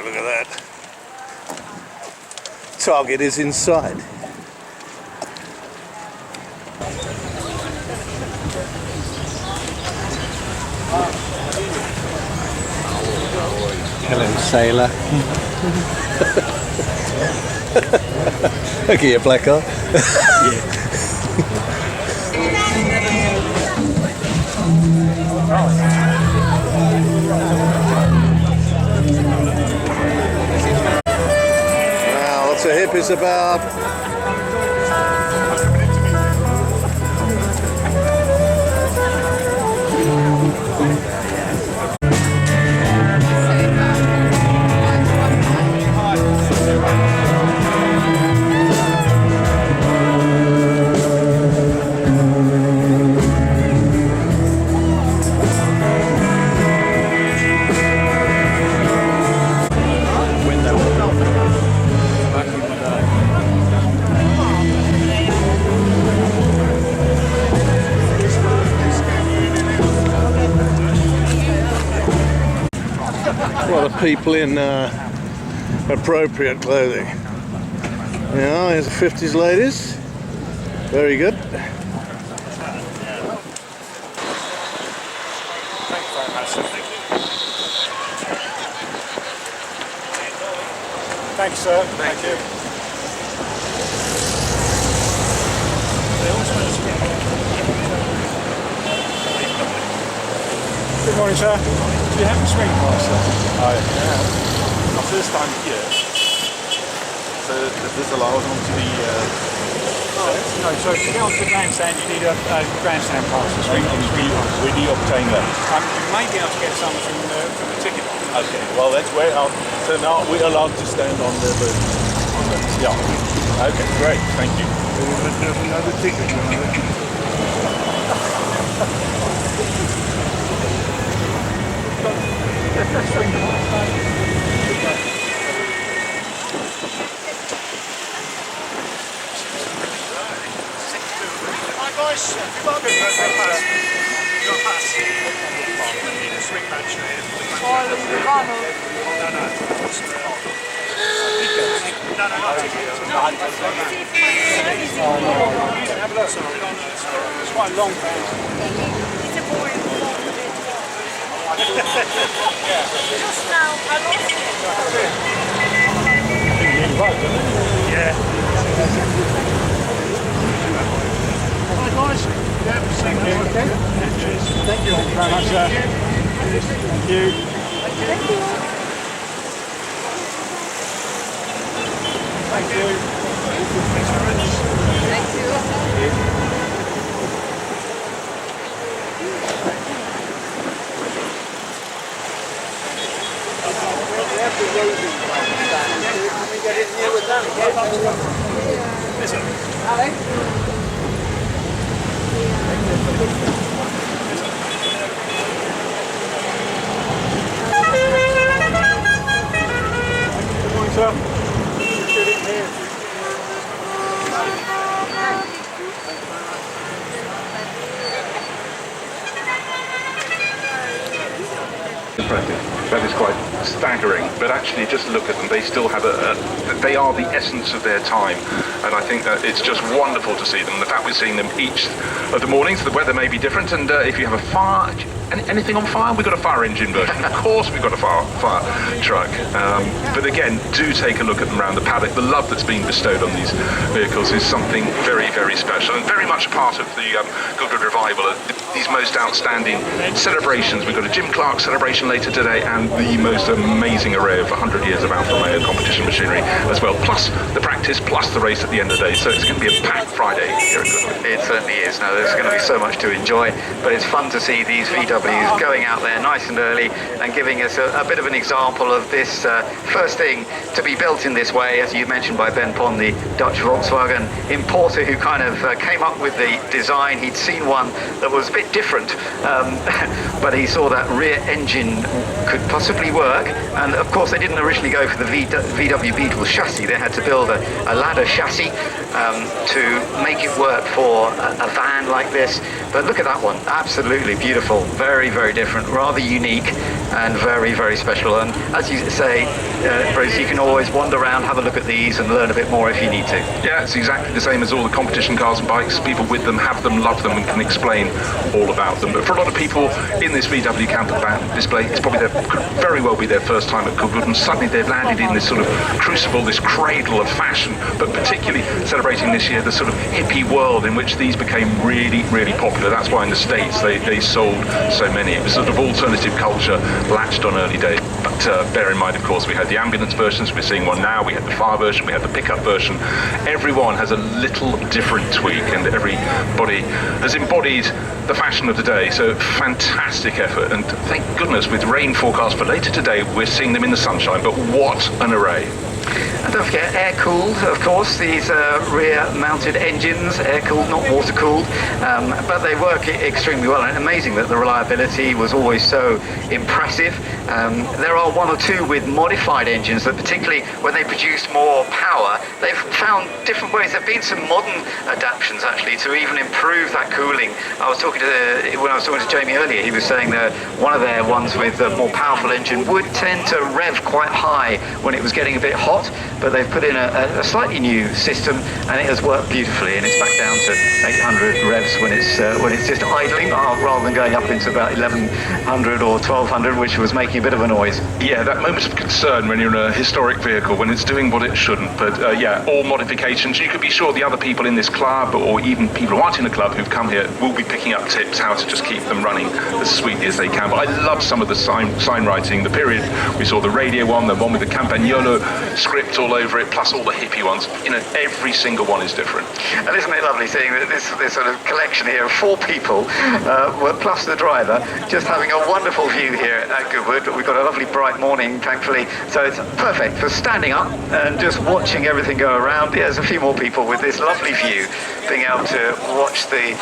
look at that. Target is inside. Hello, sailor. Look at your black eye. Wow, what's a hippies about? A lot of people in appropriate clothing. Yeah, here's the 50s ladies. Very good. Thanks very much. Thanks, sir. Thank you. Good morning, sir. Do you have a swing pass, sir? I have. My first time here. So this allows them to be... No, so to get onto the grandstand, you need a grandstand pass. we do obtain that. You may be able to get some from the ticket office. Okay, well that's way out. So now we're allowed to stand on the boat. Yeah. Okay, great. Thank you. There's another ticket. Hi guys, have you got a good pass? You got a pass? You need a swing badge here. No, no. No, not tickets. Have a look. It's quite a long pass. It's a boring Just now, I lost it. Yeah. Hi guys. Yeah, thank you. Okay. Thank you very much, sir. Thank you. Thank you. Thank you. Thanks very much. Thank you. That is quite staggering, but actually just look at them. They still have they are the essence of their time, and I think that it's just wonderful to see them. The fact we're seeing them each of the mornings, the weather may be different, and if you have a fire, anything on fire, we've got a fire engine version. Of course we've got a fire truck. But again, do take a look at them around the paddock. The love that's being bestowed on these vehicles is something very, very special, and very much a part of the Goodwood Revival. These most outstanding celebrations. We've got a Jim Clark celebration later today, and the most amazing array of 100 years of Alfa Romeo competition machinery as well, plus the practice, plus the race at the end of the day. So it's going to be a packed Friday here at Goodwood. It certainly is. Now there's going to be so much to enjoy, but it's fun to see these VWs going out there nice and early and giving us a bit of an example of this first thing to be built in this way, as you mentioned, by Ben Pond, the Dutch Volkswagen importer who kind of came up with the design. He'd seen one that was a bit different, but he saw that rear engine could possibly work, work. And of course, they didn't originally go for the VW Beetle chassis. They had to build a ladder chassis to make it work for a van like this. But look at that one, absolutely beautiful, very, very different, rather unique and very, very special. And as you say, Bruce, you can always wander around, have a look at these and learn a bit more if you need to. Yeah, it's exactly the same as all the competition cars and bikes. People with them have them, love them, and can explain all about them. But for a lot of people in this VW camper van display, it's probably could very well be their first time at Goodwood, and suddenly they've landed in this sort of crucible, this cradle of fashion, but particularly celebrating this year the sort of hippie world in which these became really, really popular. That's why in the States they sold so many. It was sort of alternative culture latched on early days. But bear in mind, of course, we had the ambulance versions, we're seeing one now, we had the fire version, we had the pickup version. Everyone has a little different tweak, and everybody has embodied the fashion of the day. So fantastic effort, and thank goodness with rain forecast for later today, we're seeing them in the sunshine, but what an array. And don't forget, air-cooled, of course, these rear-mounted engines, air-cooled, not water-cooled, but they work extremely well, and amazing that the reliability was always so impressive. There are one or two with modified engines that, particularly when they produce more power, they've found different ways. There have been some modern adaptations, actually, to even improve that cooling. When I was talking to Jamie earlier, he was saying that one of their ones with a more powerful engine would tend to rev quite high when it was getting a bit hot, but they've put in a slightly new system, and it has worked beautifully, and it's back down to 800 revs when it's just idling, rather than going up into about 1100 or 1200, which was making a bit of a noise. Yeah, that moment of concern when you're in a historic vehicle, when it's doing what it shouldn't. But yeah, all modifications. You could be sure the other people in this club, or even people who aren't in the club who've come here, will be picking up tips how to just keep them running as sweetly as they can. But I love some of the sign writing. The period we saw the radio one, the one with the Campagnolo script all over it, plus all the hippie ones. You know, every single one is different. And isn't it lovely seeing this sort of collection here of 4 people, plus the driver, just having a wonderful view here at Goodwood. We've got a lovely bright morning, thankfully, so it's perfect for standing up and just watching everything go around. Yeah, there's a few more people with this lovely view, being able to watch the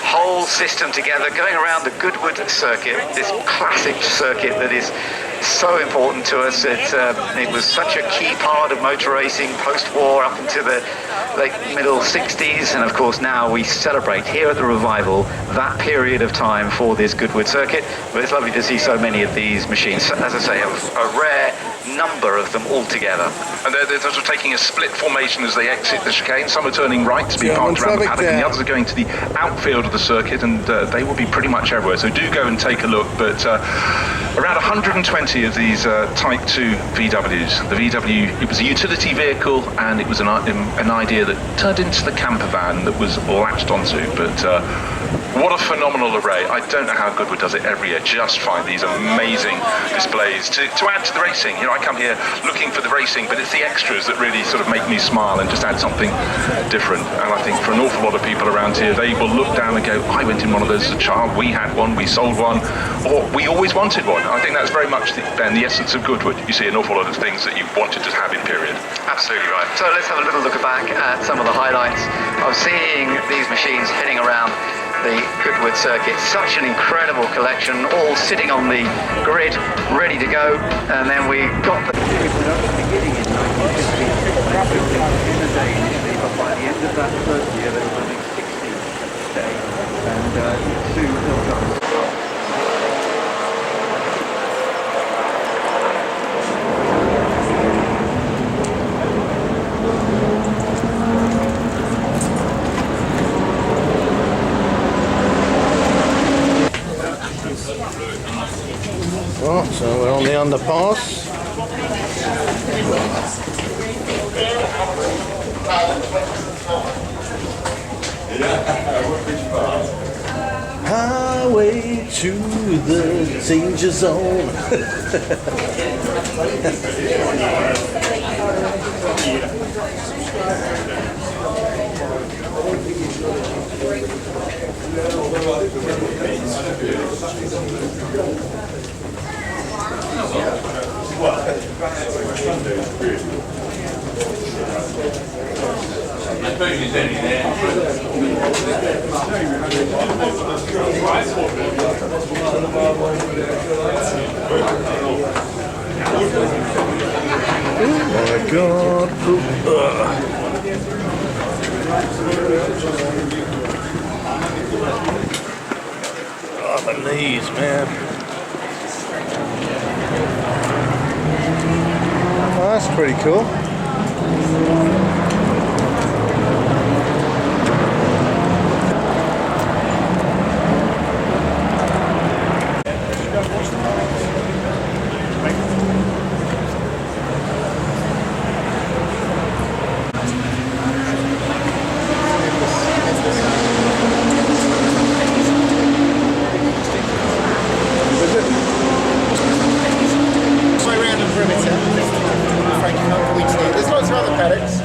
whole system together, going around the Goodwood circuit, this classic circuit that is so important to us. It was such a key part of motor racing post-war up into the late middle 60s, and of course now we celebrate here at the Revival that period of time for this Goodwood circuit. But it's lovely to see so many of these machines. As I say, a rare number of them all together. And they're sort of taking a split formation as they exit the chicane. Some are turning right to be parked around the paddock, and the others are going to the outfield of the circuit, and they will be pretty much everywhere. So do go and take a look. But around 120 of these Type 2 VWs. The VW, it was a utility vehicle, and it was an idea that turned into the camper van that was latched onto. But what a phenomenal array. I don't know how Goodwood does it every year. Just find these amazing displays to add to the racing. You know, I come here looking for the racing, but it's the extras that really sort of make me smile and just add something different. And I think for an awful lot of people around here, they will look down and go, I went in one of those as a child, we had one, we sold one, or we always wanted one. I think that's very much the essence of Goodwood. You see an awful lot of things that you wanted to have in period. Absolutely right. So let's have a little look back at some of the highlights of seeing these machines heading around the Goodwood circuit. Such an incredible collection, all sitting on the grid, ready to go. And then we got the beginning in 1950 in the day initially, but by the end of that first year they were running 60 a day, and soon built up. Oh, so we're on the underpass. Highway to the danger zone. my god. Oh, my knees, man. Oh, that's pretty cool. There's lots of other paddocks.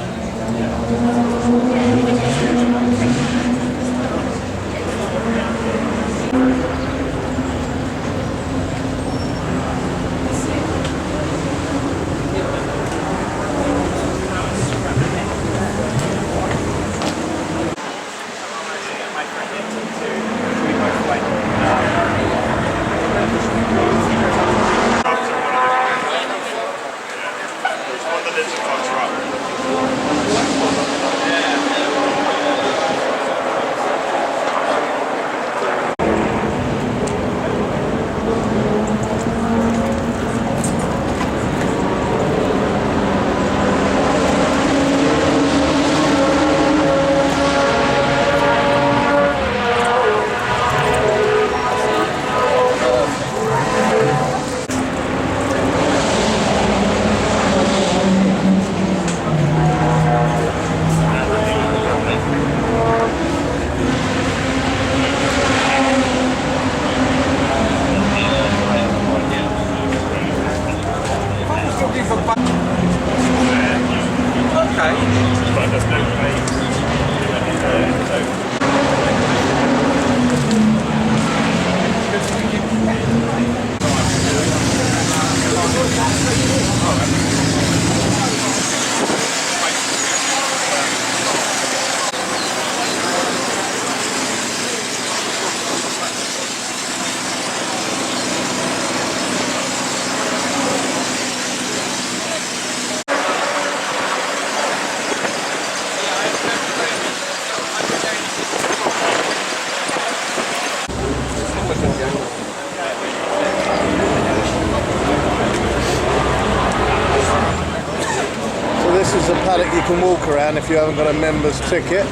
This is a paddock you can walk around if you haven't got a member's ticket.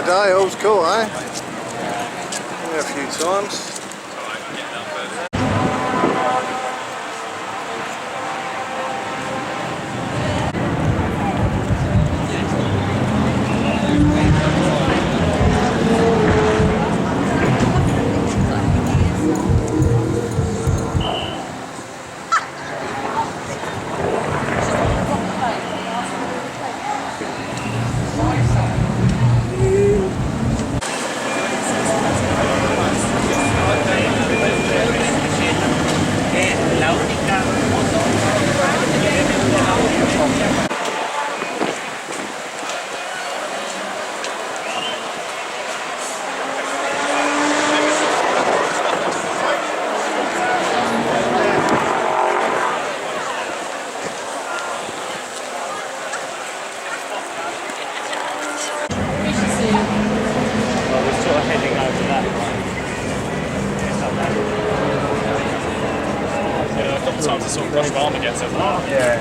dial's cool, eh? Yeah, a few times. Sometimes I sort of brush my arm against it. Yeah.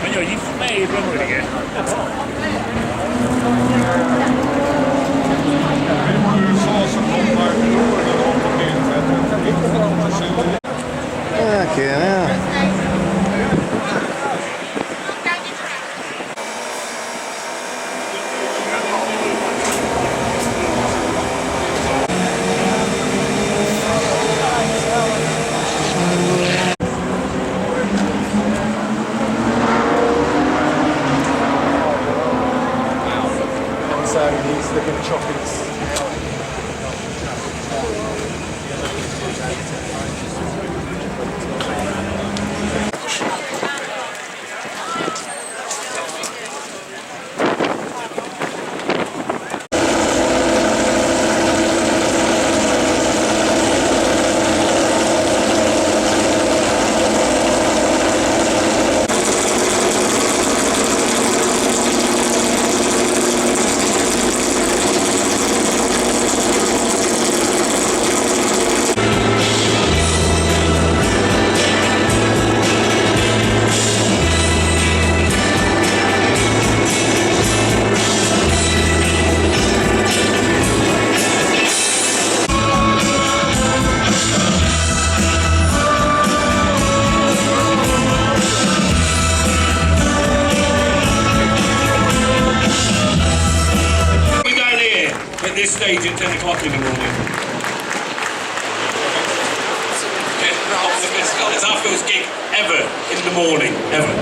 Men jag gifte mig i Bromödige. Okay, now. So he's looking at chocolates. This stage at 10 o'clock in the morning. It's our first gig ever in the morning, ever.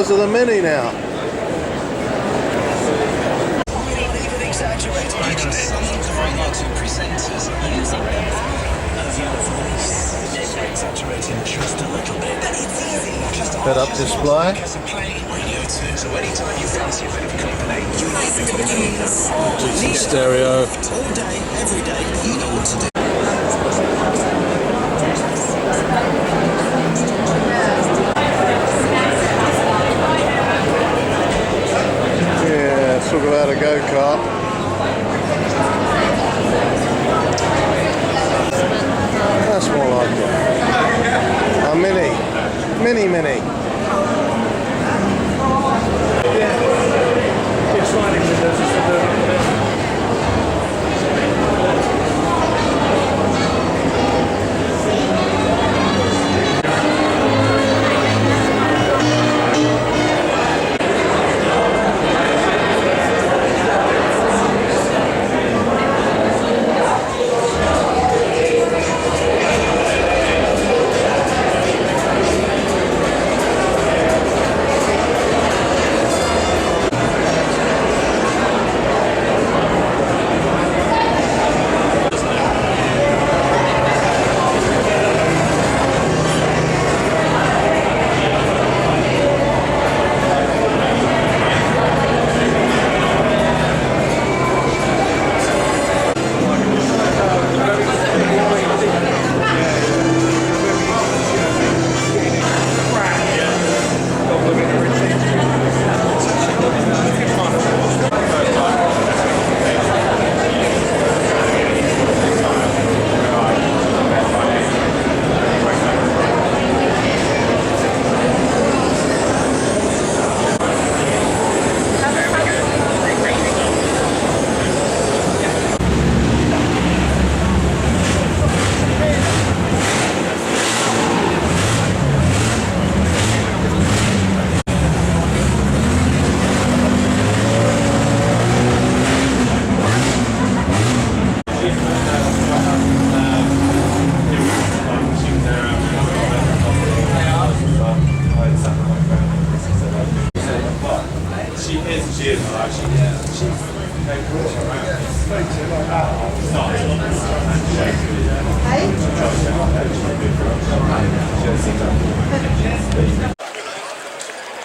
size of the Mini now. Head-up display. Decent stereo. All day, every day, you know what to do. Yeah, talk about a go-kart. That's more like it. A Mini.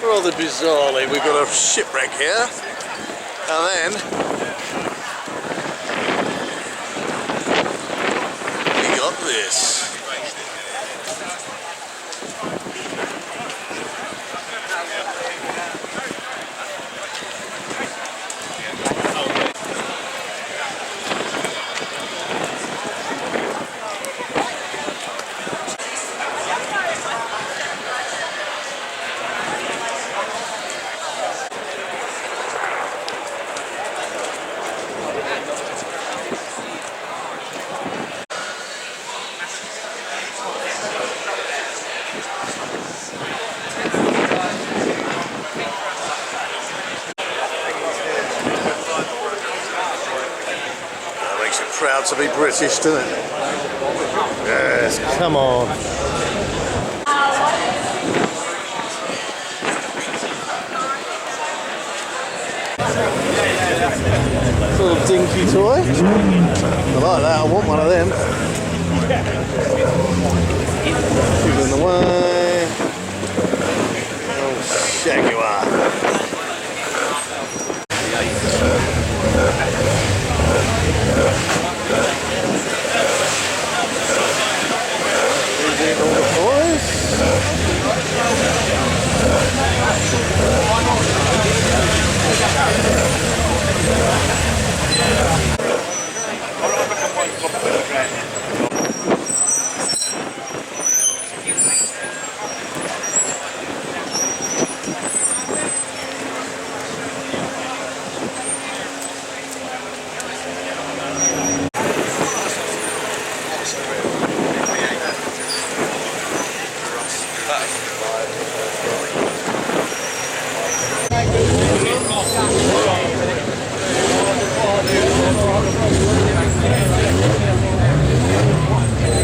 Rather bizarrely, we've got a shipwreck here, and then we got this. Proud to be British, doesn't it? Yes, come on. Little dinky toy. I like that, I want one of them. Keep it in the way. Oh, Jaguar.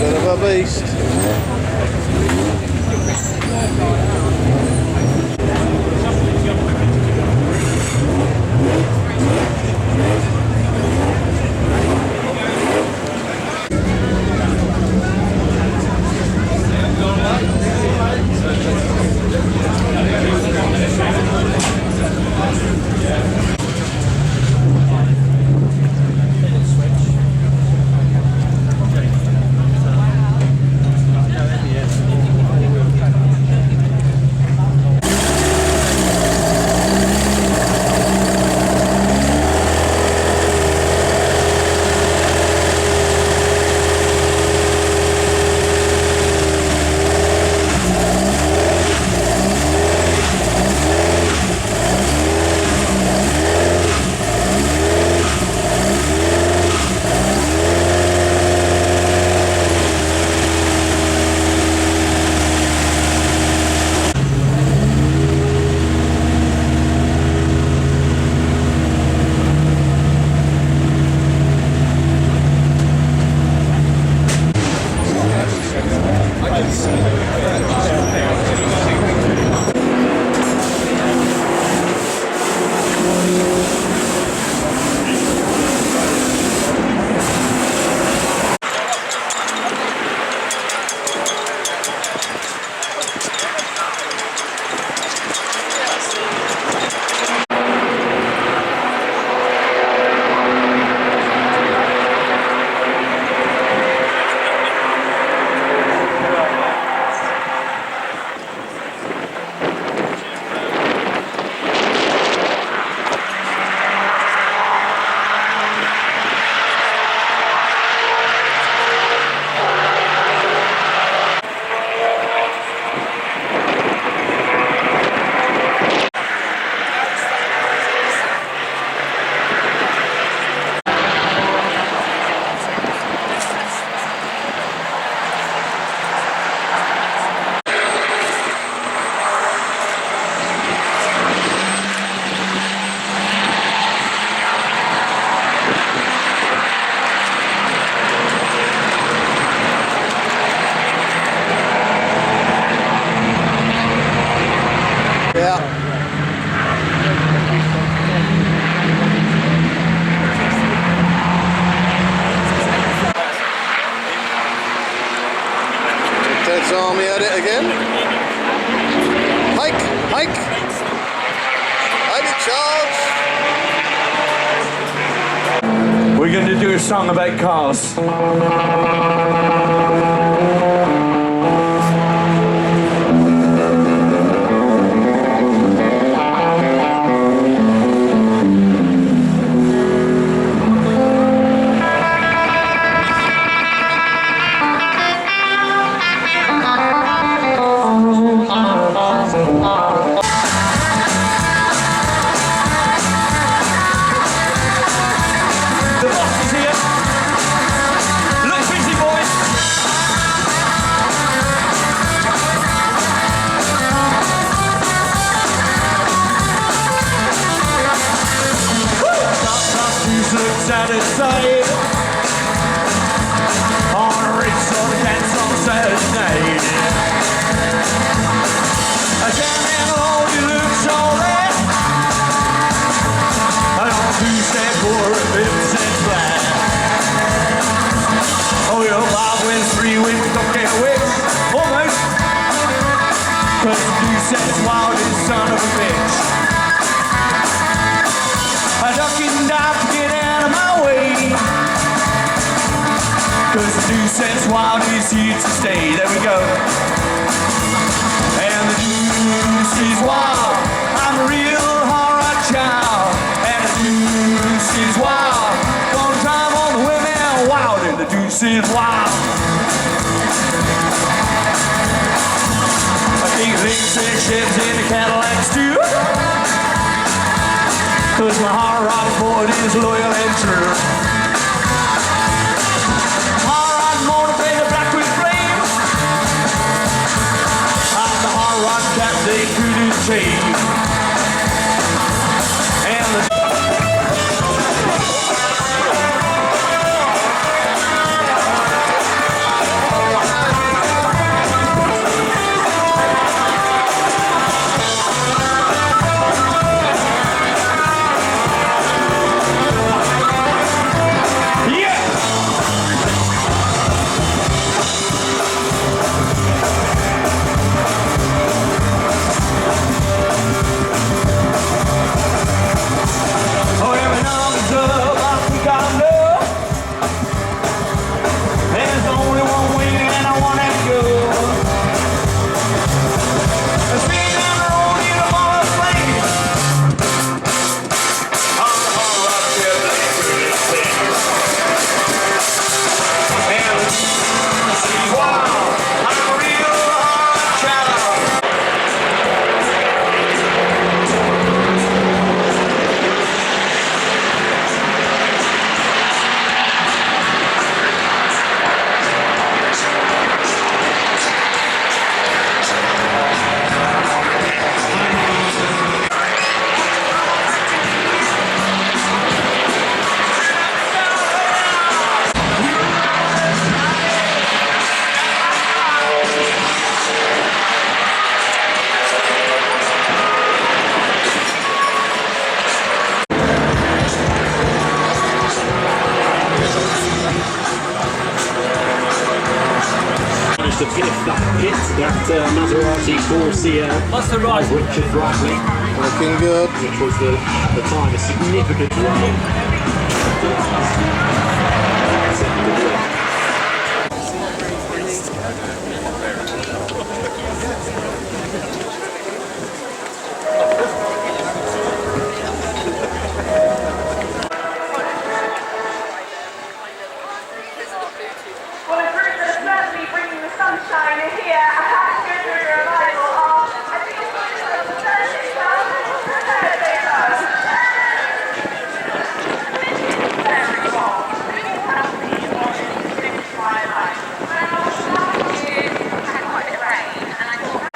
Bit of a beast. We're going to do a song about cars. The boss is here. Look busy, boys. Look satisfied on a race on the dance on Saturday night. I can't handle all you look so late. I don't do stand for a 50-cent flat. Oh, your Bob wins 3 wins, don't get away. Almost. Cause the 2 cents wild is son of a bitch. I duck and dive to get out of my way. Cause the 2 cents wild is here to stay. There we go. And the deuce is wild. I'm a real horror child. And the deuce is wild. Gonna time on the women wild. And the deuce is wild. I think they sheds in the Cadillacs too. Cause my hard rock boy is loyal and true. Hard rock motivated black with flames. I'm the hard rock cat they couldn't change. And the The fifth hit that Maserati 4CL. What's the right? Richard Bradley. Looking good. Which was the time a significant Well, it's Bruce and certainly bringing the sunshine here at Goodwood Revival. I think it's going to be the Thursday show. Thursday show. Very well. Well, last year we had quite a bit of rain, and I thought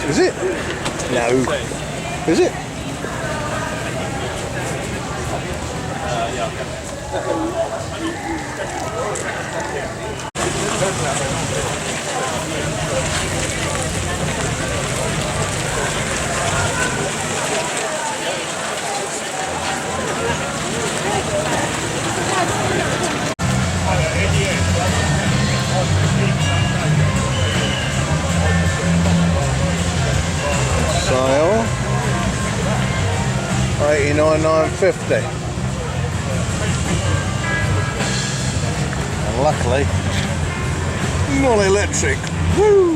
Is it? No. Is it? Sale 89,950. And luckily, not electric. Woo!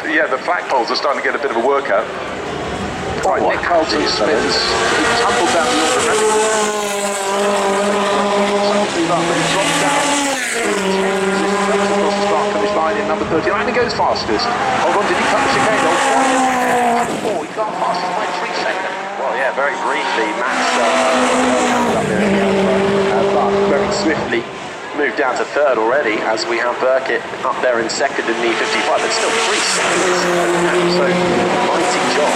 Yeah, the flagpoles are starting to get a bit of a workout. Right, Nick Carlton Smith has tumbled down the order. Dropped down. Across the start finish line in number 39. And he goes fastest. Hold on, did he cut the chicane? Oh, he got fastest by 3 seconds. Well, yeah, very briefly, Max but very swiftly moved down to third already, as we have Burkett up there in second in the 55, but still 3 seconds. So, mighty job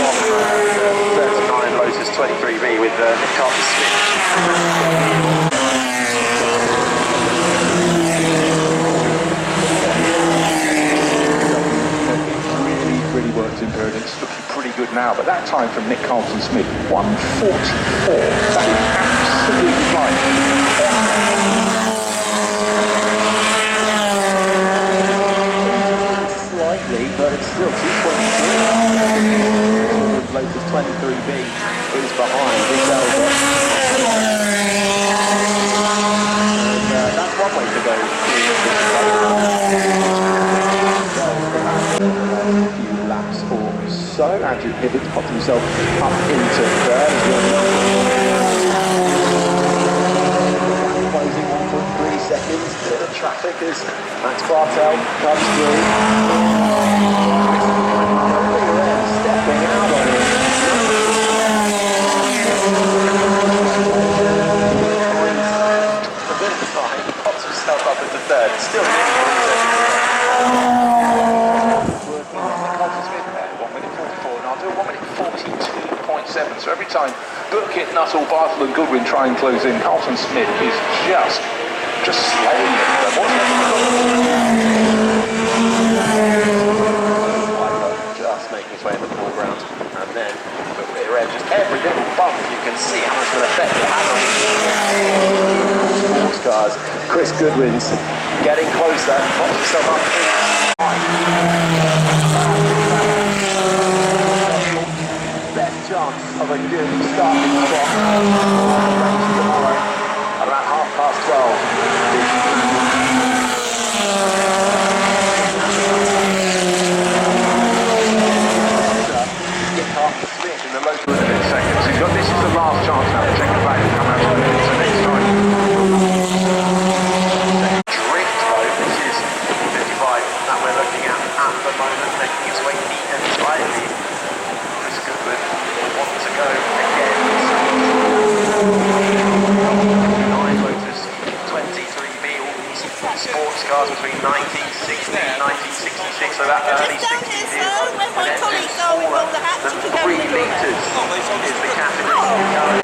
from 39 Lotus 23B with Nick Carter Smith. Really worked in period. It's looking pretty good now, but that time from Nick Carlton Smith, 1:44. That is absolutely flying. tangent pivots, popped himself up into third as well. Closing 1.3 seconds, bit of traffic as Max Bartel comes through. Stepping out on him. A bit of time, pops himself up into third, still do 1 minute 42.7. So every time Burkitt, Nuttall, Bartle and Goodwin try and close in, Carlton Smith is just slaying them. Just making his way in the foreground, and then the rear end, just every little bump, you can see how much of an effect it has on sports cars. Chris Goodwin's getting closer, pops himself up. Best chance of a good starting spot tomorrow at about 12:30. In the low seconds. He's got, this is the last chance now to check it back and come out of it so next time. Drift though, this is 55 that we're looking at the moment, making its way neat and slightly. Chris Goodwood wants to go again. 9 Lotus 23B, all these sports cars between 1960 and 1966, so that early 60s is when it is smaller than 3 litres is the category.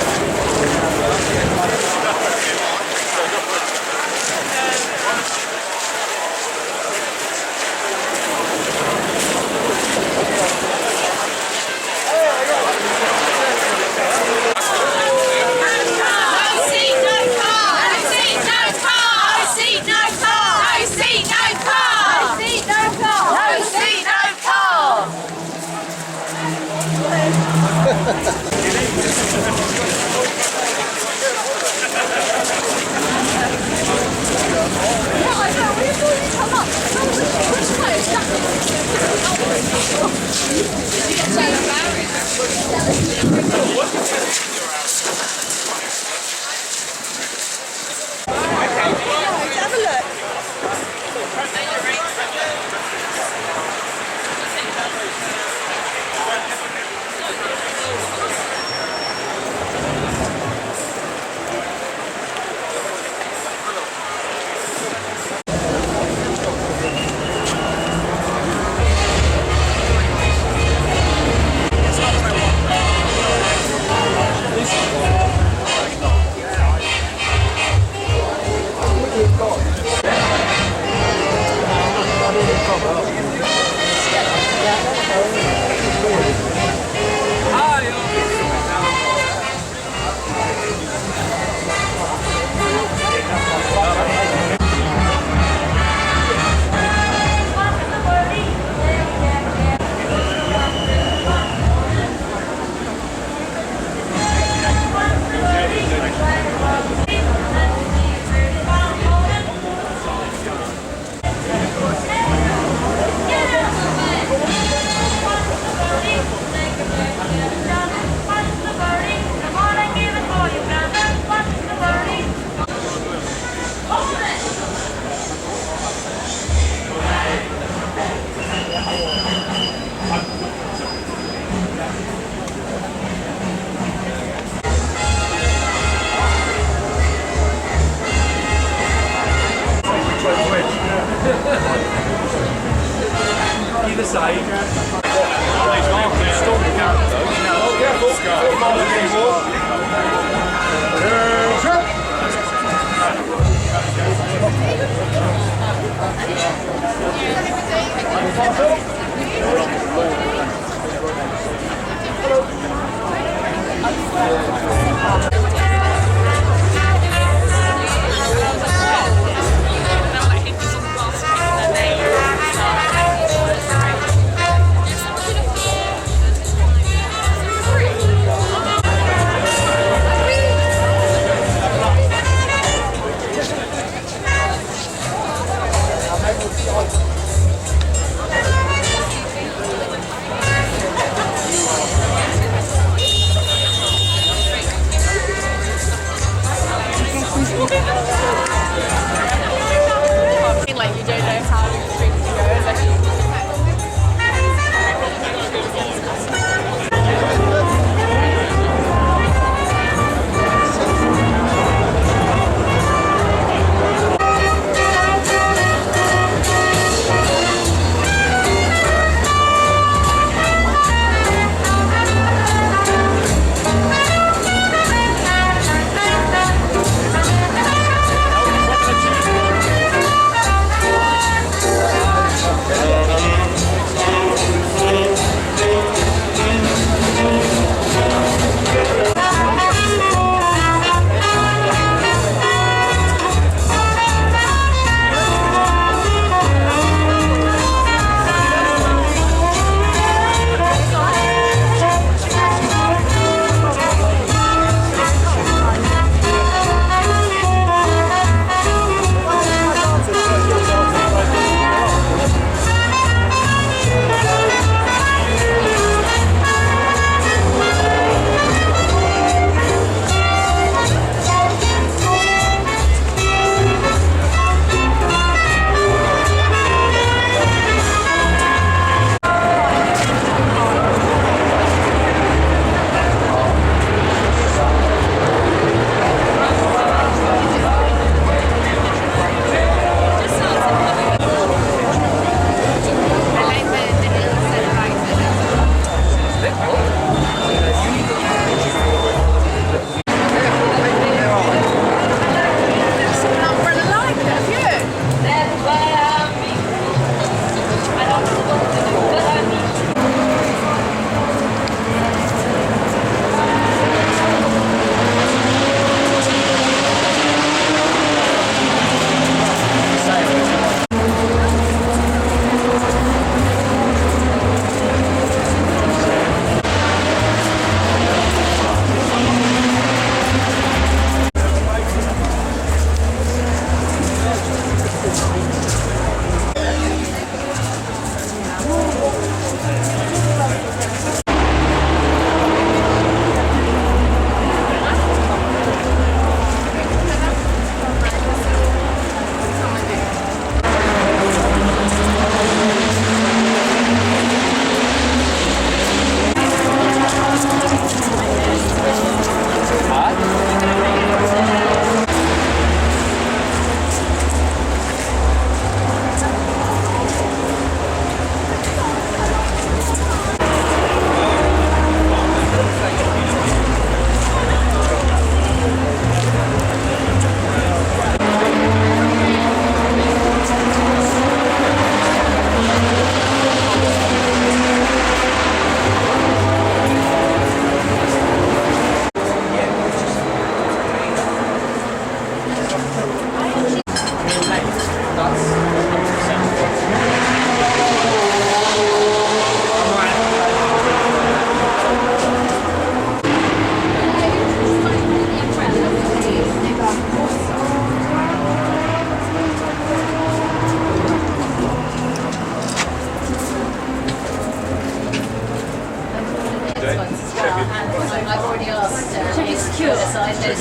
Like you don't know how the street to go unless you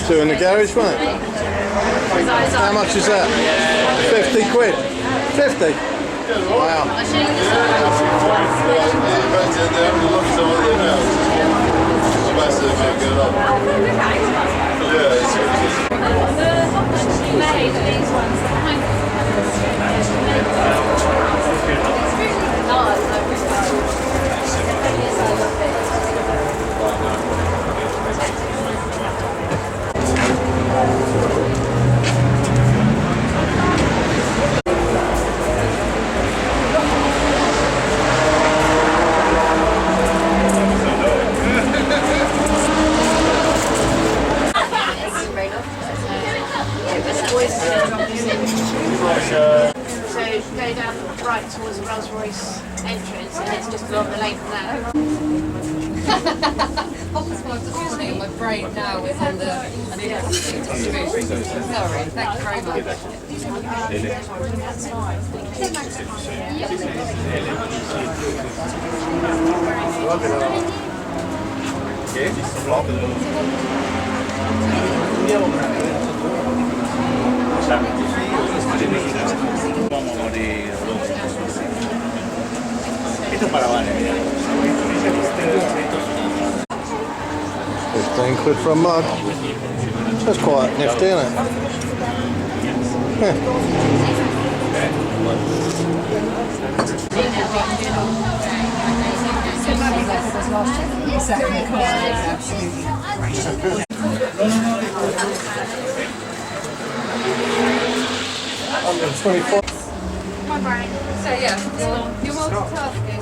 Two in the garage, wasn't it? How much is that? 50 quid? 50? Wow. So go down right towards the Rolls Royce entrance and it's just along the lane from there. Obviously on my brain now with all the sorry, thank you very much. £15 for a mug. That's quite nifty, isn't it? $124. So yeah, you're multitasking.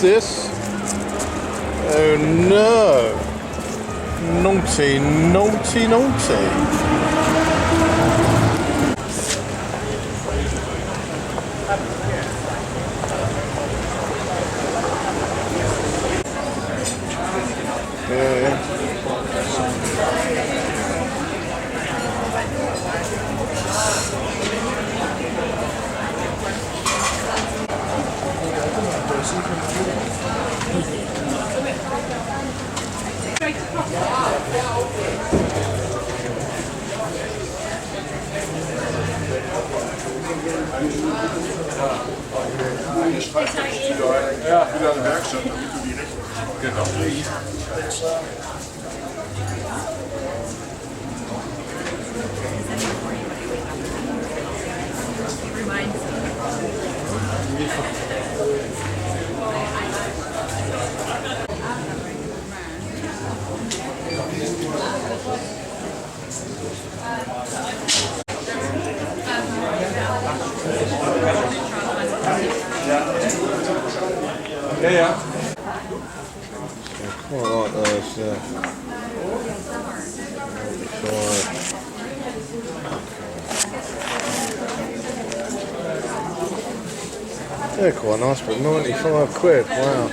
This? Oh no! Naughty, naughty, naughty! Yeah. Ja, wieder eine Werkstatt, damit du die nicht. Genau. Yeah, yeah. Quite like those, yeah. They're quite nice, but 95 quid, wow.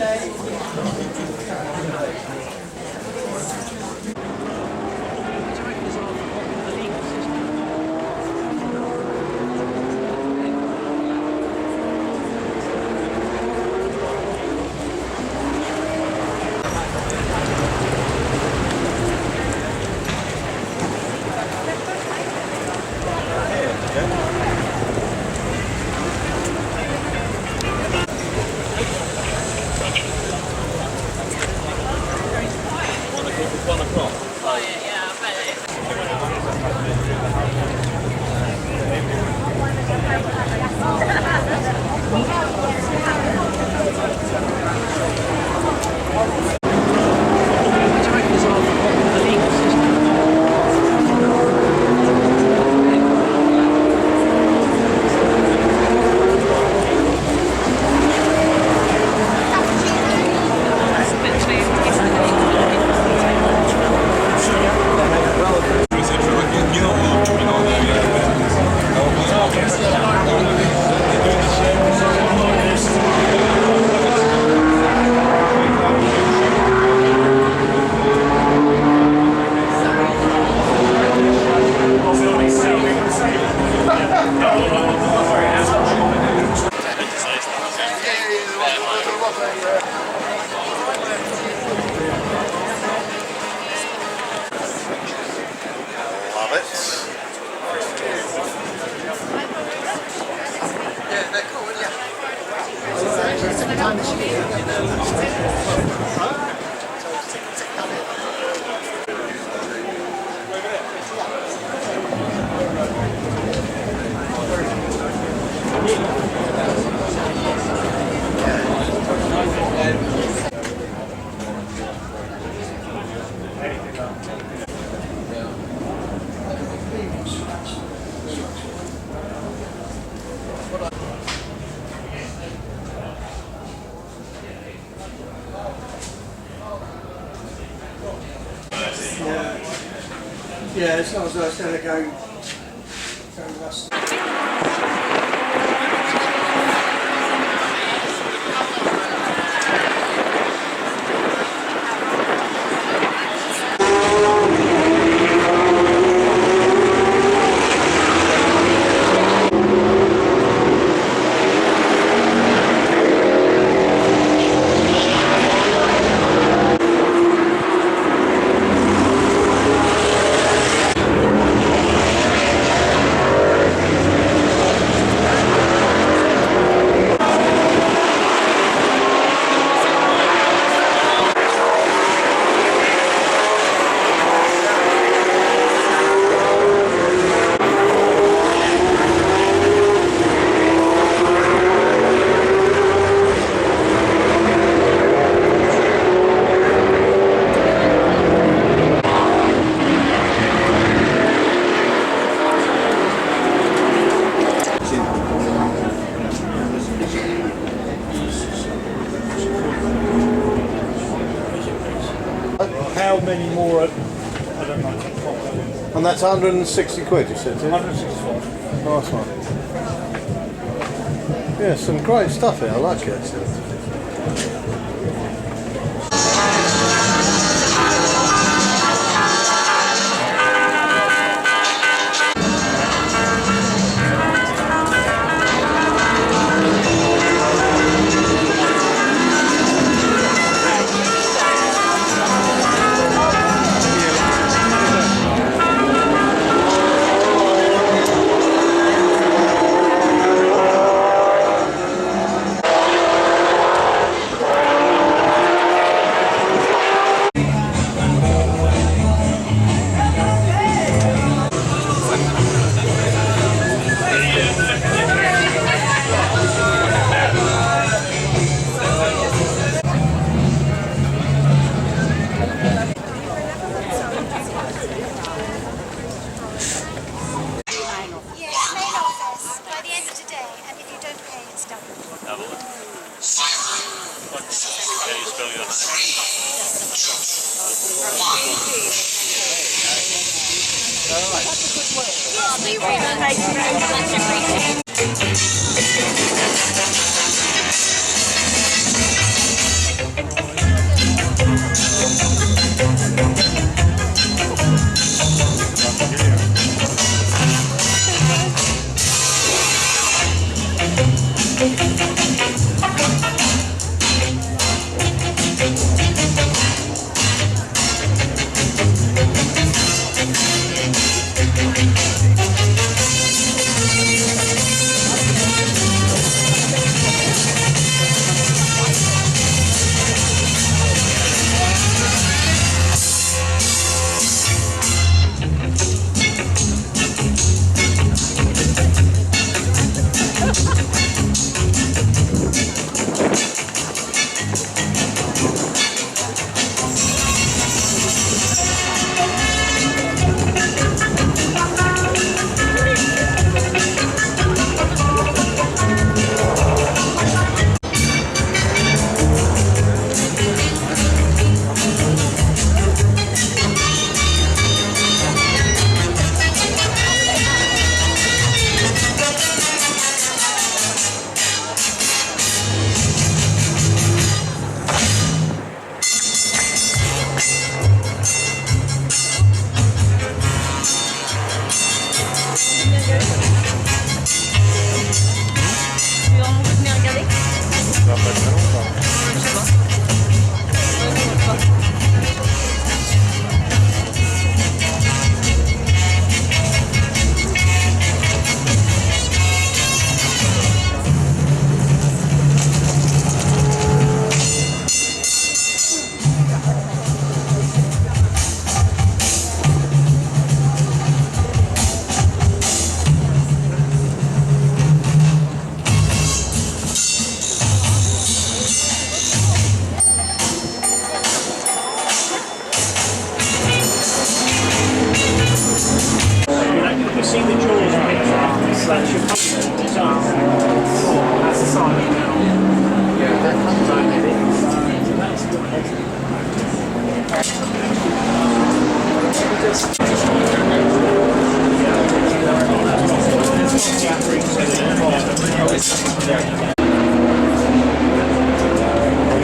Yeah, it's not as though it's going to go rust. And that's 160 quid, you said, didn't it? 164. Nice one. Yeah, some great stuff here, I like it.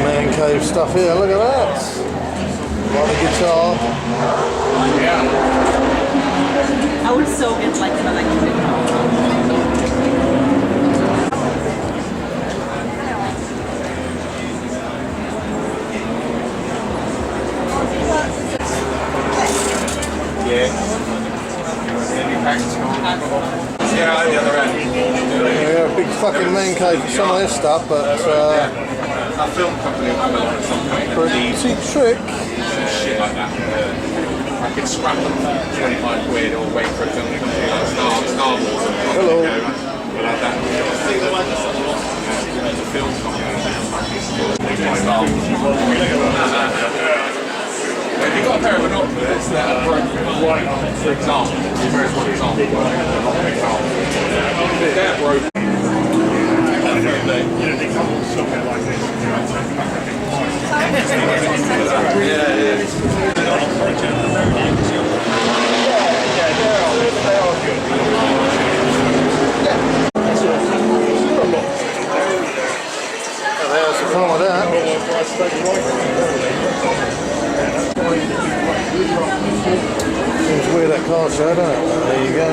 Man cave stuff here, look at that. Got a guitar. I would so get like an electric car. Yeah, on the other end. Yeah, a big fucking man cave for some of this stuff, but a film company pretty trick. Shit like that. I could scrap them for 25 quid or wait for a film company like Star Wars. Hello. Like that. There's a film company. If you've got a pair of binoculars that are broken, for example, here's one example, they're broken. They come on somewhere like this. Yeah, it is. that car show, doesn't it? There you go.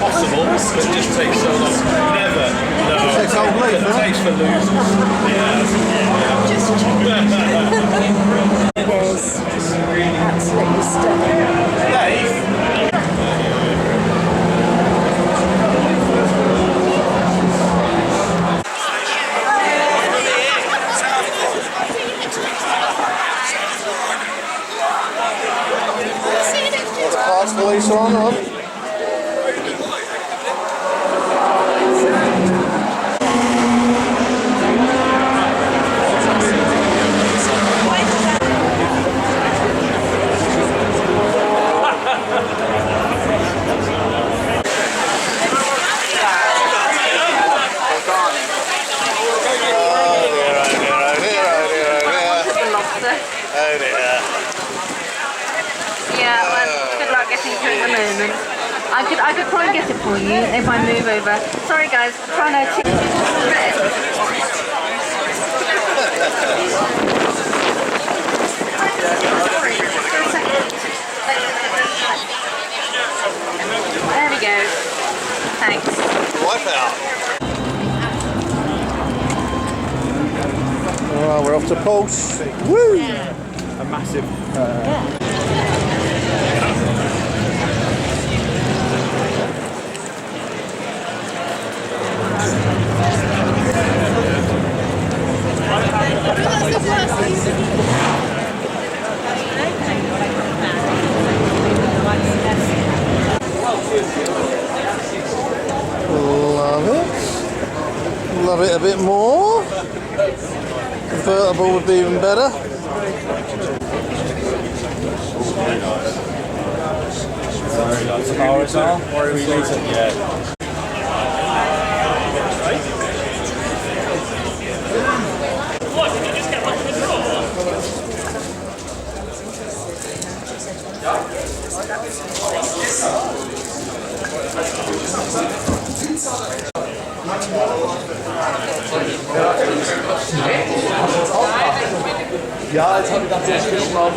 Possible, but it just takes so long. Never. No. It takes for losers. Yeah. It is absolutely stunning. Dave? The parts police are on. Yeah, well, good luck getting to it at the moment. I could probably get it for you if I move over. Sorry guys, trying to... There we go. Thanks. Wipeout. Alright, we're off to Pulse. Woo! A massive... Love it. Love it a bit more. Convertible would be even better. RSR? Yeah. Ja, jetzt habe ich gedacht, ich will mal...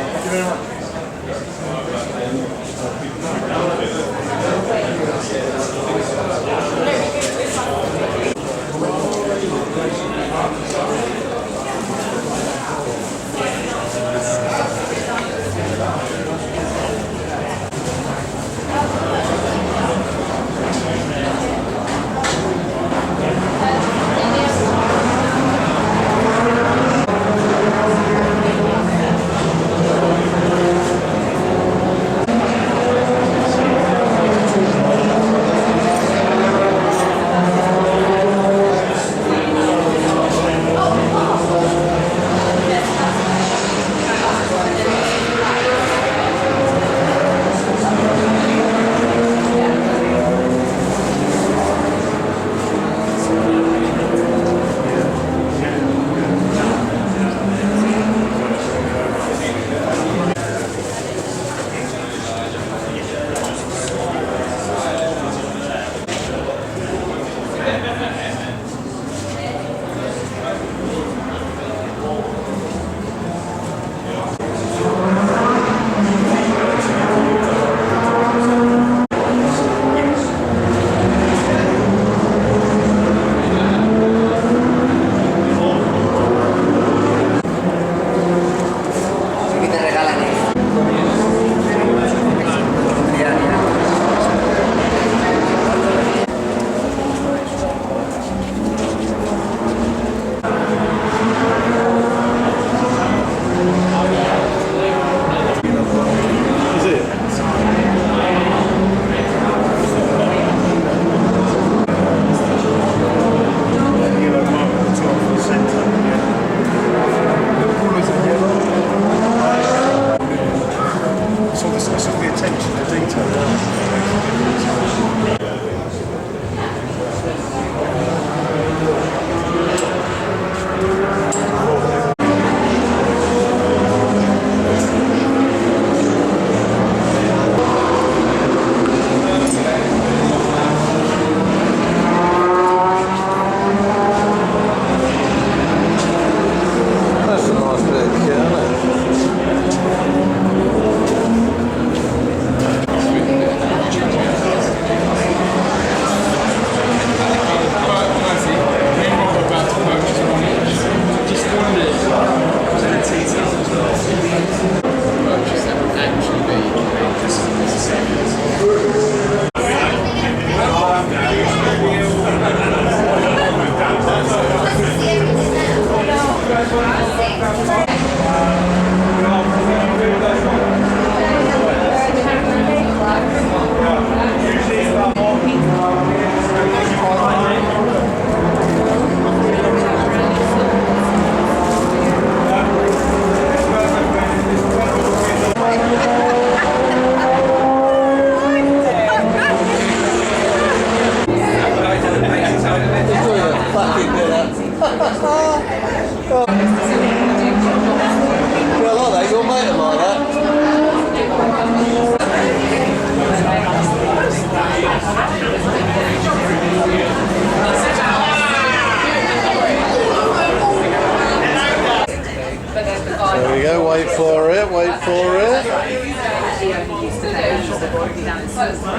Thank you very much.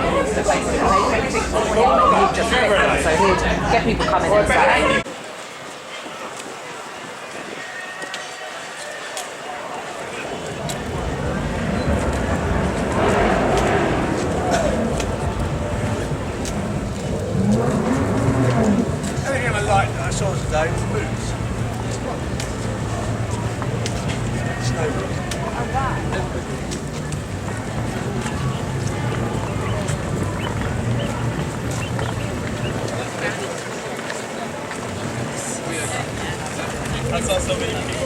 So basically, they take pictures for him and he'd just click them. So he'd get people coming and saying. Everything I like that I saw today was boots. I saw so many people.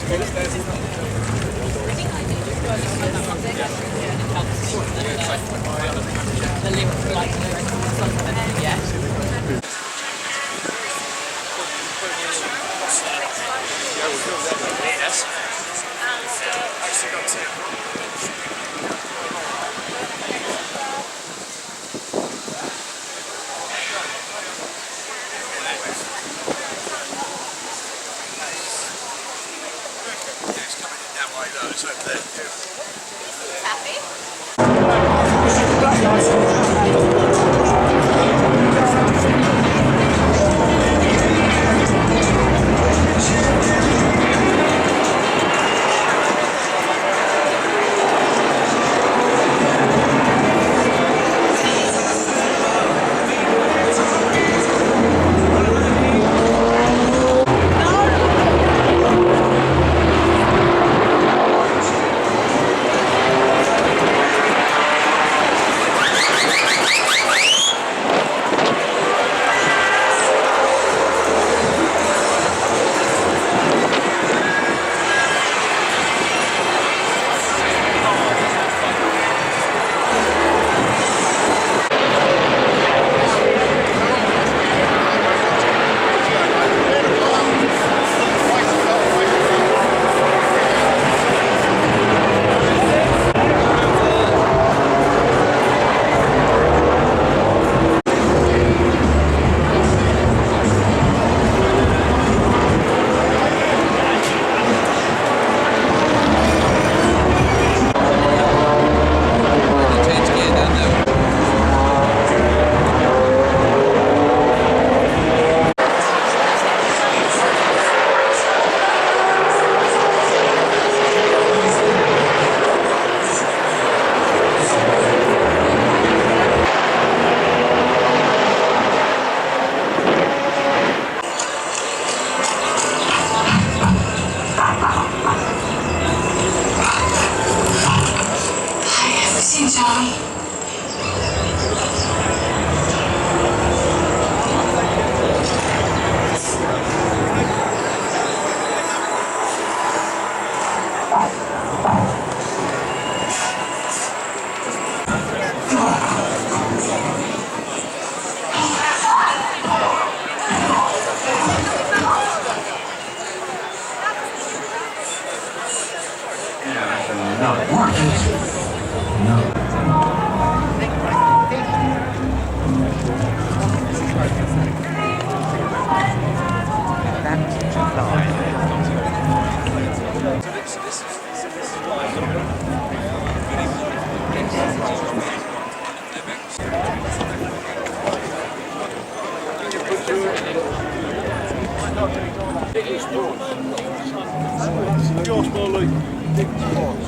Yours more like big spots.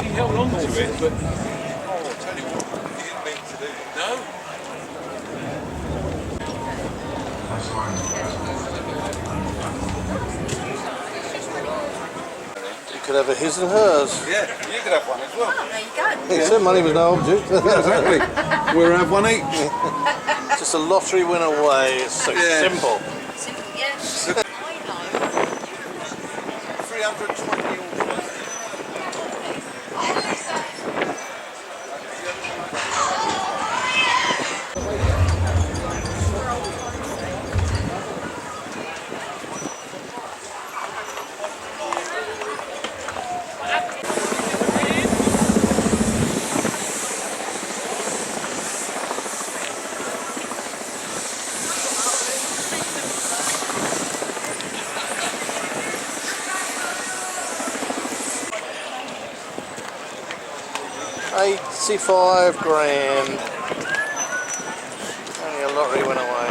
He held on to it, but I'll tell you what, he didn't mean to do it. No. You could have a his and hers. Yeah, you could have one as well. Oh, there you go. He said money was no object. Exactly. We'll have one each. Just a lottery win away. It's so simple. Simple, yes. 320 all. 65 grand. Only a lottery went away.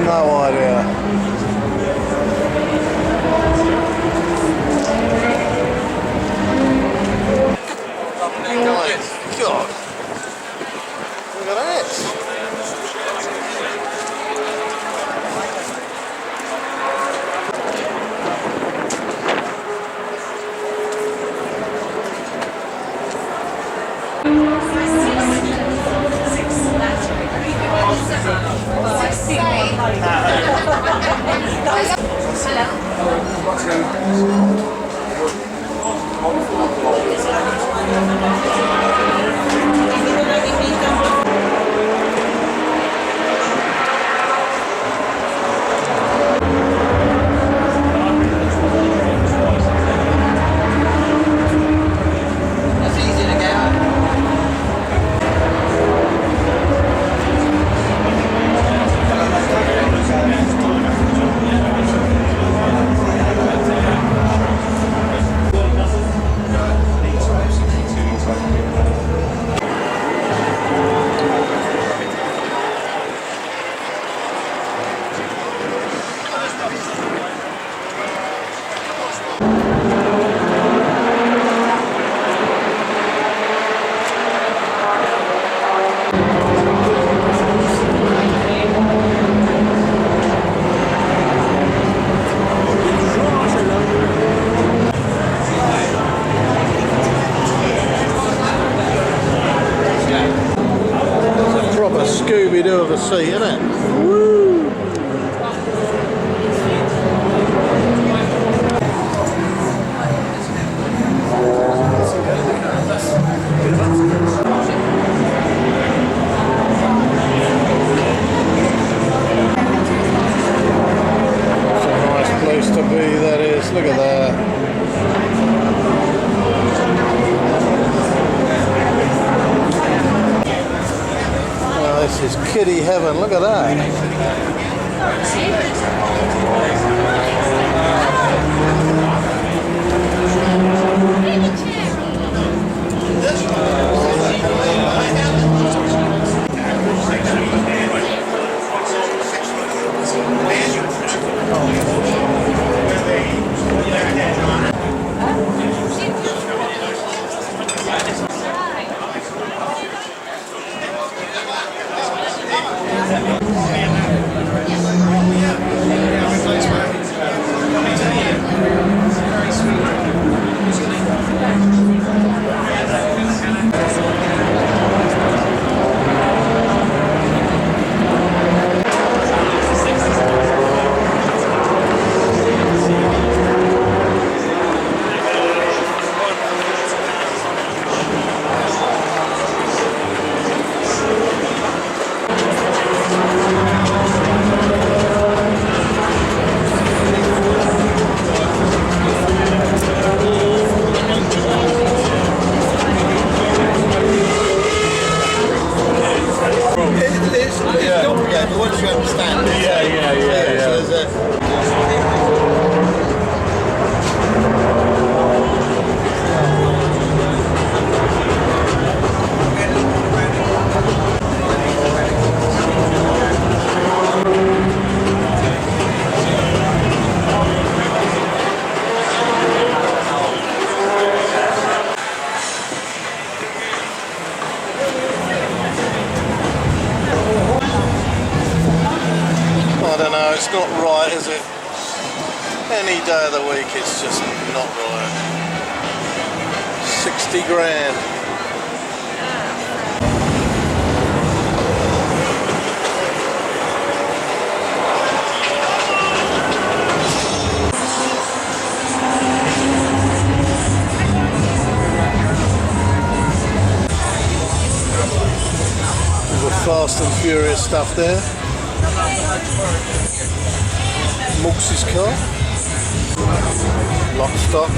No idea. Nice. God. Look at that. Scooby-Doo of a seat, isn't it? Woo! That's a nice place to be, that is. Look at that. This is kiddie heaven, look at that. It's not right, is it? Any day of the week it's just not right. 60 grand. There's the Fast and Furious stuff there. Mooks's car, lock stock.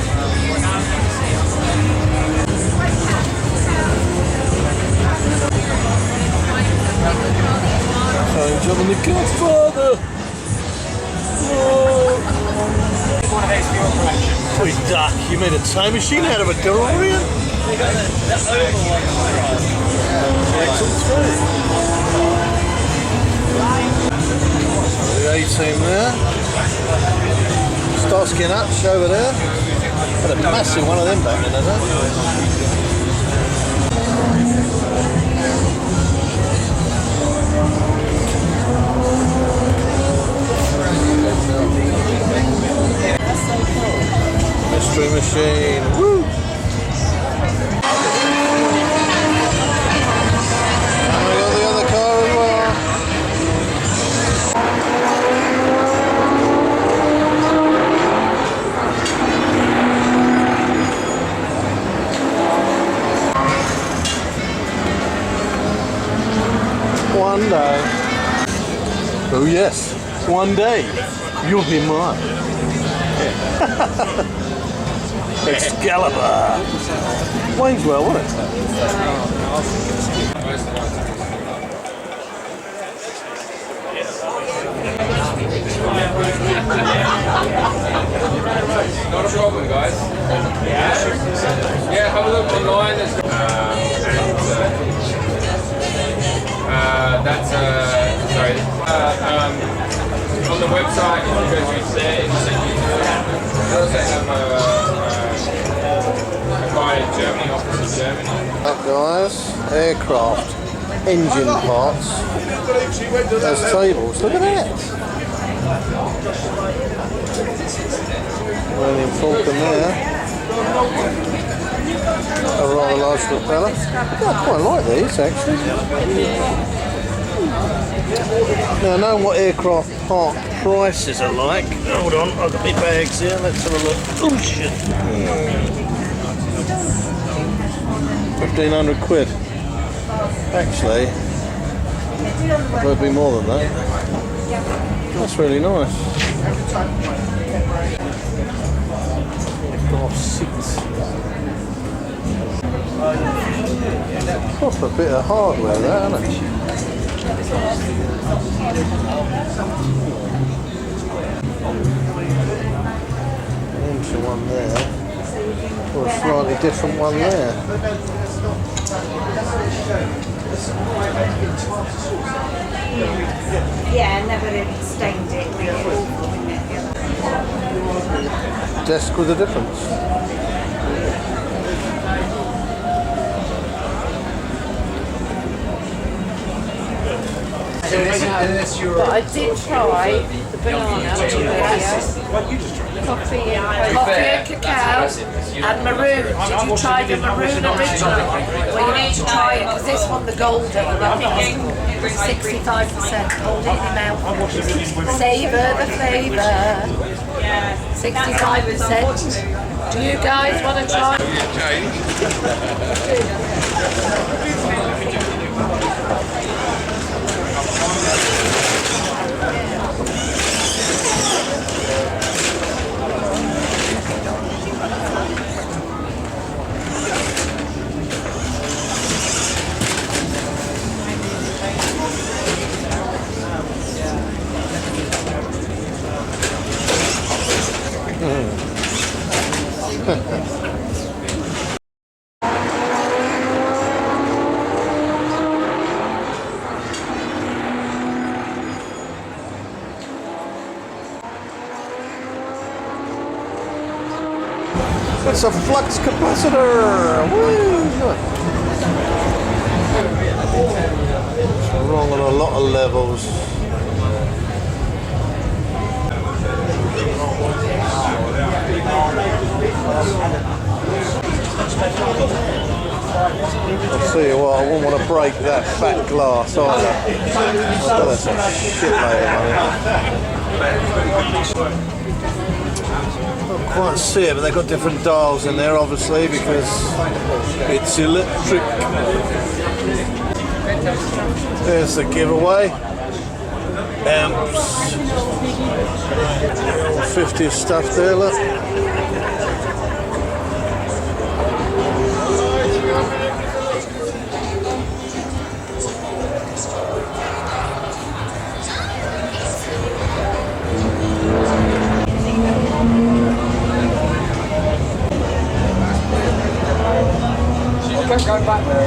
Job on the Godfather. Oh. One of those for your collection. Duck, you mean? made a time machine out of a DeLorean. Excellent. The 18 there. Starsky and Hutch over there. Had a massive one of them back in there. Mystery machine. Woo! And we got the other car as well. One day. Oh yes, one day you'll be mine. Excalibur. Wayneswell, wasn't it? Not a problem, guys. Yeah, have a look online. That's sorry. On the website, if you go through there, we also have a guy in Germany, office in Germany. Up guys, aircraft, engine parts. There's tables. Look at that. William Falcon there. A rather large propeller. I quite like these actually. Now I know what aircraft part prices are like. Hold on, I've got my bags here, let's have a look. Oh shit. 1,500 quid. Actually, it would be more than that. That's really nice. Aircraft seats. Proper bit of hardware there, isn't it? Into one there, or a slightly different one there. Yeah, never really stained it. Desk with a difference. But I did try the banana coffee and cacao and maroon. Did you try the maroon original? Well, you need to try it because this one, the golden, I think is 65%. Hold it in your mouth. Savour the flavour. 65%. Do you guys want to try? It's a flux capacitor! Woo! It's wrong on a lot of levels. I'll tell you what, I wouldn't want to break that fat glass either. I bet that's a shitload of money. Can't quite see it, but they've got different dials in there, obviously, because it's electric. There's the giveaway. Amps. 50 stuff there, look. going back there.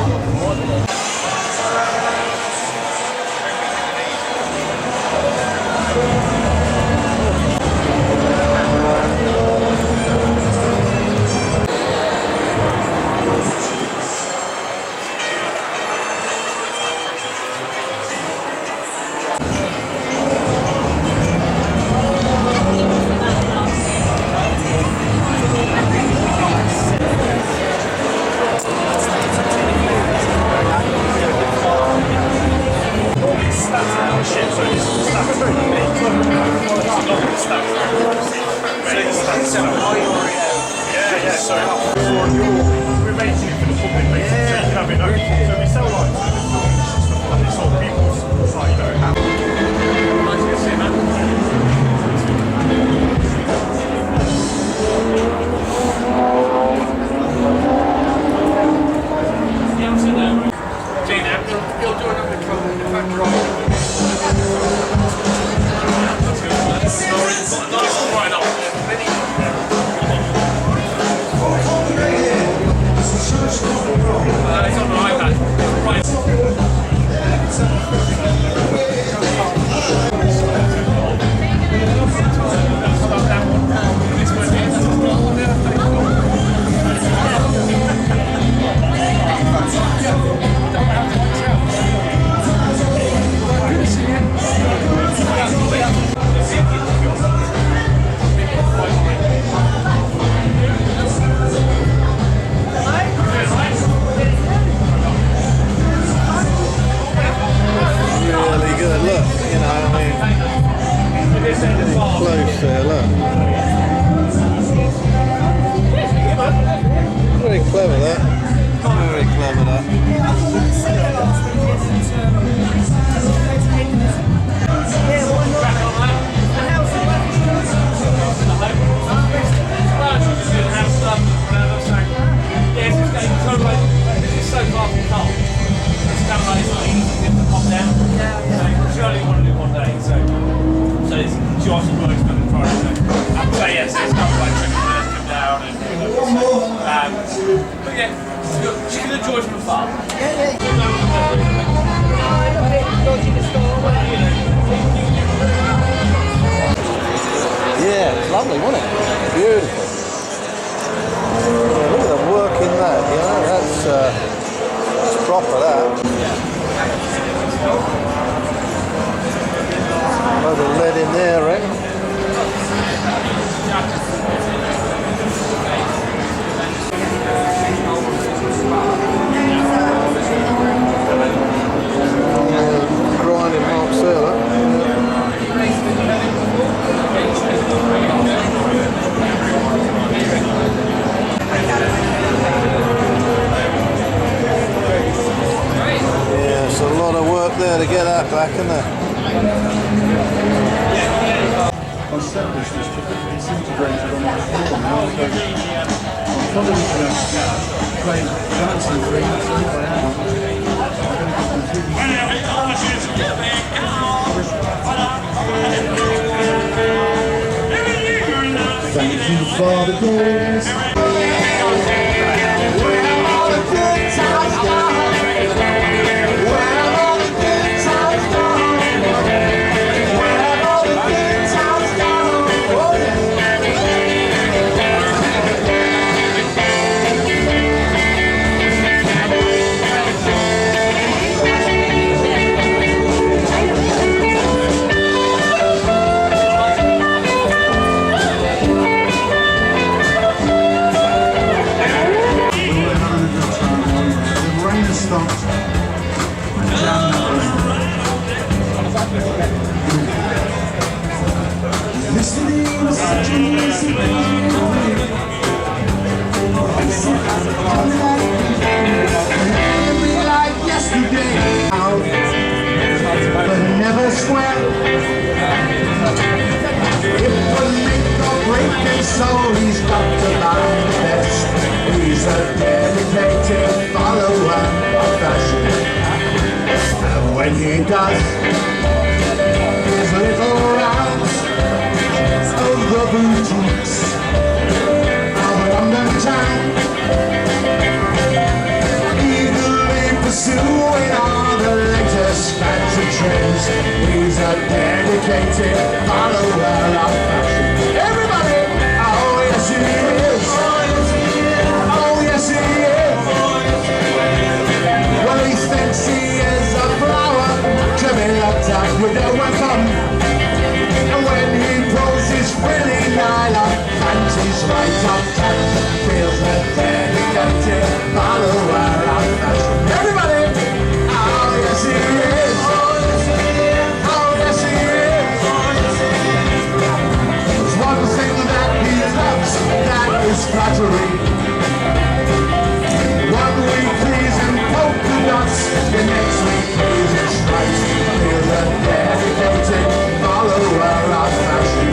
Yeah, it's lovely, wasn't it? Beautiful. Yeah, look at the work in that, you know, that's proper, that. Load of lead in there, I reckon. Grinding marks there, look. Yeah, it's a lot of work there to get that back, isn't there? Established this typically disintegrated on the floor now, so I'm following playing dancing for thank you for the days. So he's got to learn the best. He's a dedicated follower of fashion. And when he does his little rounds of the boutiques of London town, he with a weapon. And when he pulls his frilly nylon pants, he's right up top, feels a dedicated follower of fashion. Everybody! Oh yes he is! Oh yes he is! There's one thing that he loves, that is flattery. 1 week he's in polka dots, the next week he's in stripes. He's a dedicated follower of fashion.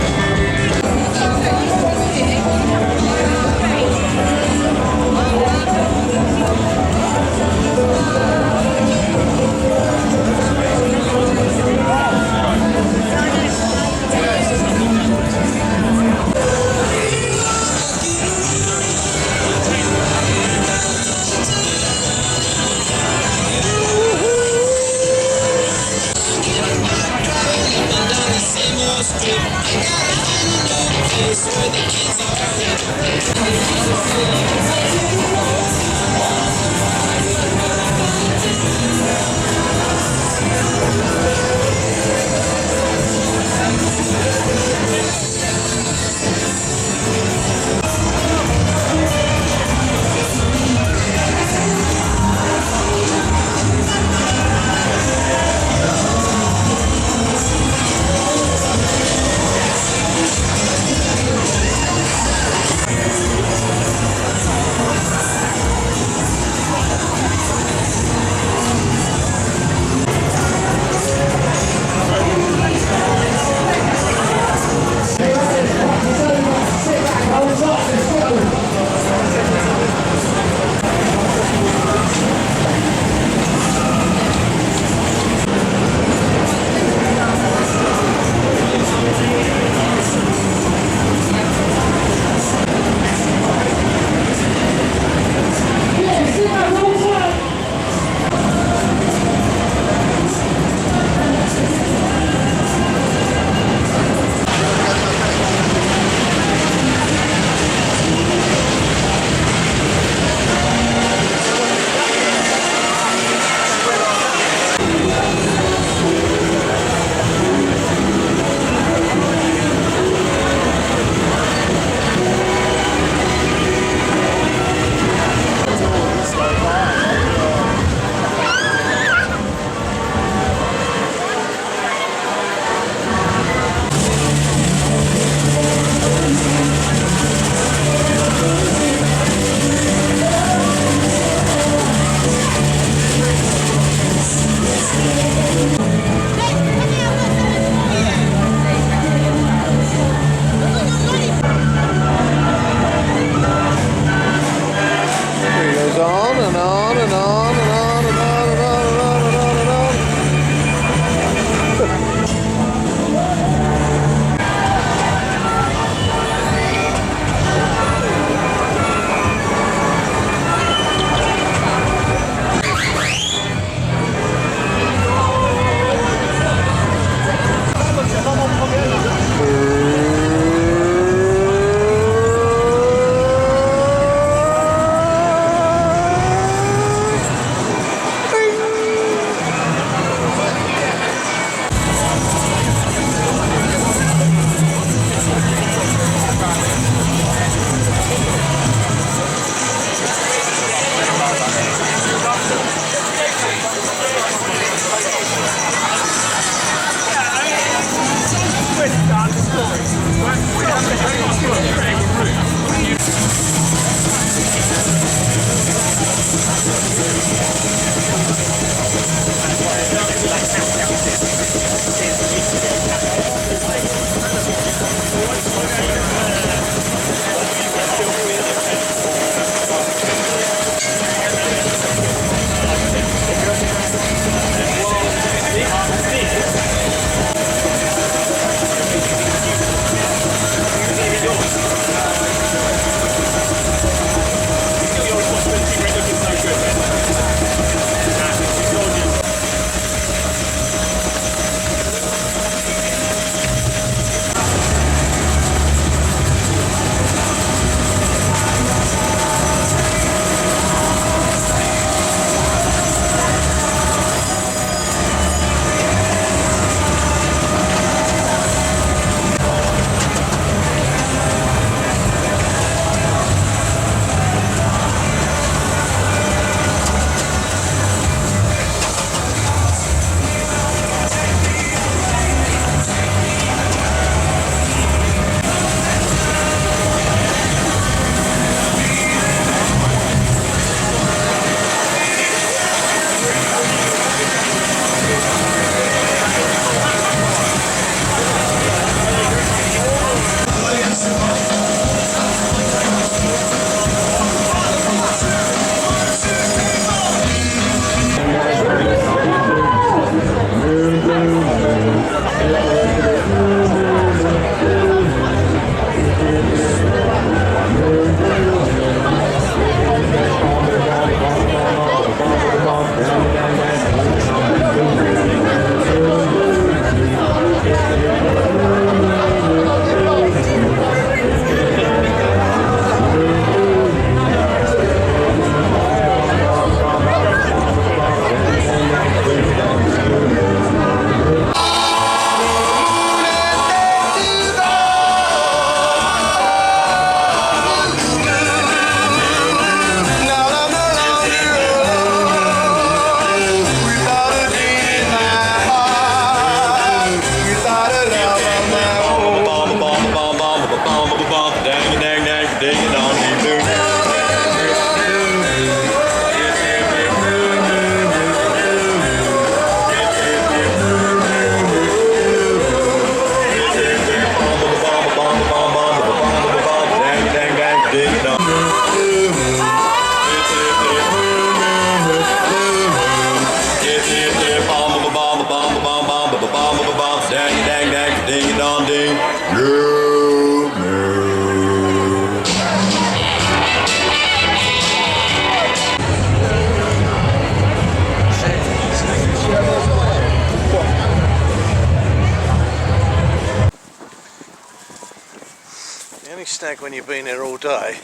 snag when you've been here all day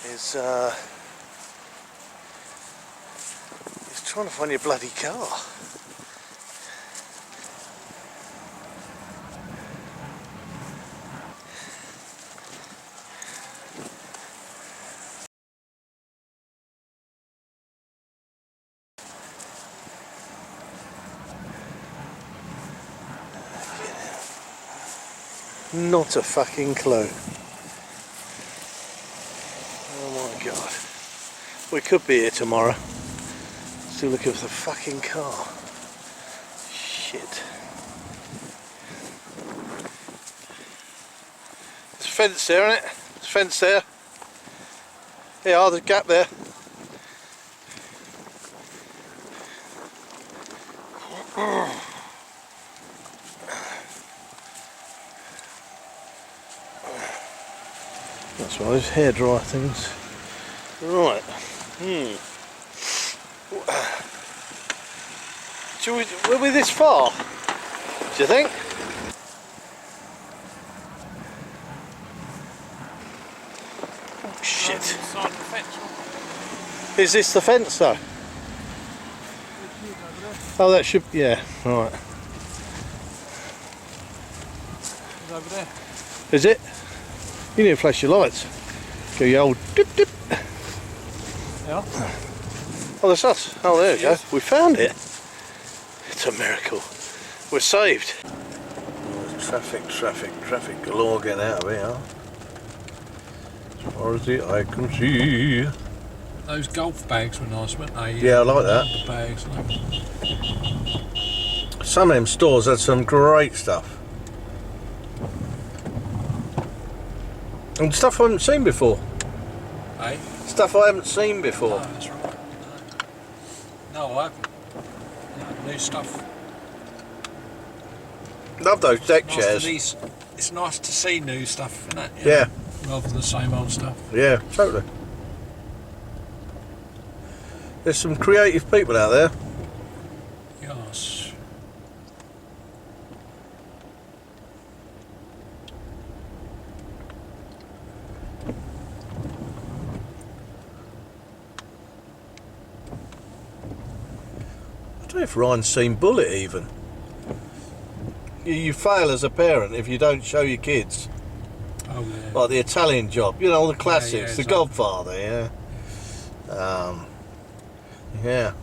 is trying to find your bloody car. Not a fucking clue. Oh my god. We could be here tomorrow. Still looking for the fucking car. Shit. There's a fence there, isn't it? There's a fence there. Yeah, there's a gap there. That's right, those hairdryer things. Right. Were we this far? Do you think? Oh shit. Is this the fence though? Oh, that should, yeah, right. It's over there. Is it? You need to flash your lights. Go your old dip dip. Yeah. Oh, that's us. Oh, there we go. We found it. It's a miracle. We're saved. Oh, there's traffic galore getting out of here. As far as the eye can see. Those golf bags were nice, weren't they? Yeah, I like that. The bags. Some of them stores had some great stuff. And stuff I haven't seen before. Hey? Stuff I haven't seen before. No, that's right. No, I haven't. No, new stuff. Love those deck Nice chairs. It's nice to see new stuff, isn't it? Yeah. Rather than the same old stuff. Yeah, totally. There's some creative people out there. Yes. I don't know if Ryan's seen Bullet even. You fail as a parent if you don't show your kids. Oh yeah. Like the Italian Job, you know, all the classics, yeah, The exactly. Godfather, yeah. Yeah.